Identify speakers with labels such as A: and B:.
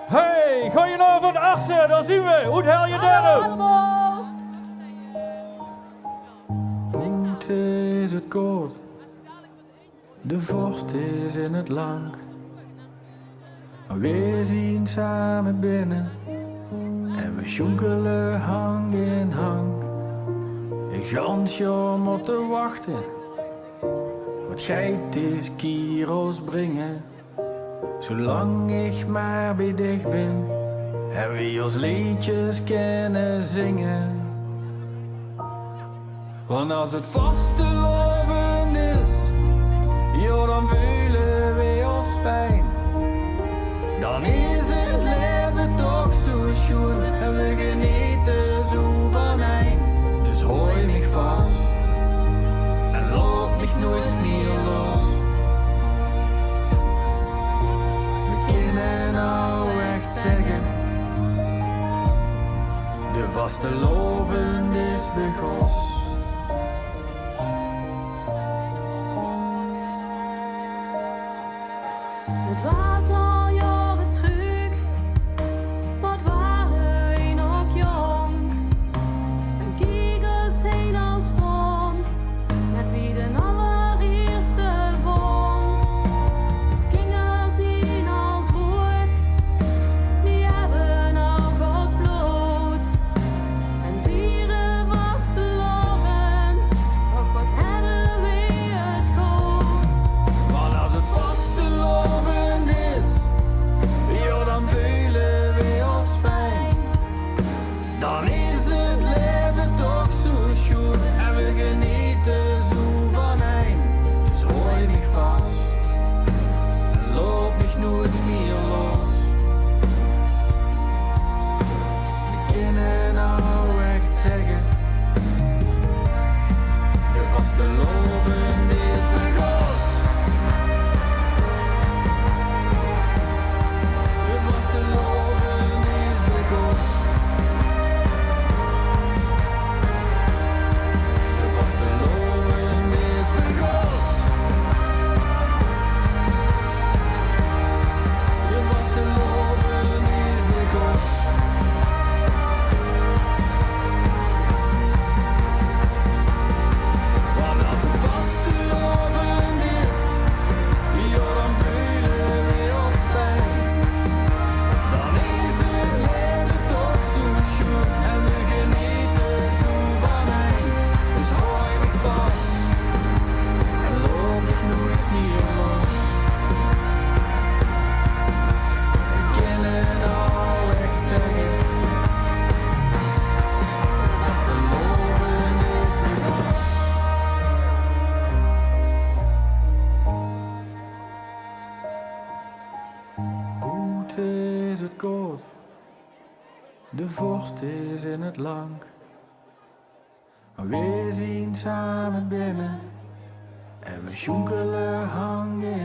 A: Hey, goedenavond Assen, daar zien we. Hoe hel je daar?
B: Allemaal.
C: Boete is het koud, de vorst is in het lang. We zien samen binnen en we sjonkelen hang in hang. Ik gans je om op te wachten, wat geit is kiros brengen. Zolang ik maar bij dich ben en we ons liedjes kunnen zingen. Want als het vastelovend is, joh, dan voelen we ons fijn. Dan is het leven toch zo schoon en we genieten zo van een. Dus hou mich vast en loop mich nooit meer los. We kunnen nou echt zeggen, de vastelovend is begos.
B: Het was al jaren terug, wat waren we nog jong. En kiekers heen al stond, met wie de allereerste vond. Dus kinderen zien al groot, die hebben al gas bloot. En vieren vastelovend, och wat hebben we het goed.
C: Maar als het vastelovend is, joh, dan voelen we ons fijn. Dan is het leven toch zo schoon en we genieten zo van een. Dus hou mich vast en loop mich nooit meer los. We kunnen nou echt zeggen, de vastelovend is begos. De vastelovend is begos. De vastelovend is begos. De vastelovend is begos. Want als het vastelovend is, joh, dan voelen we ons fijn. Dan is het leven toch zo schoon en we genieten zo van een. Dus hou mich vast en loop mich nooit meer los. We kunnen nou echt zeggen, vastelovend is begos. Boete is het koud, de vorst is in het lang. We zien samen binnen en we sjonkelen hang in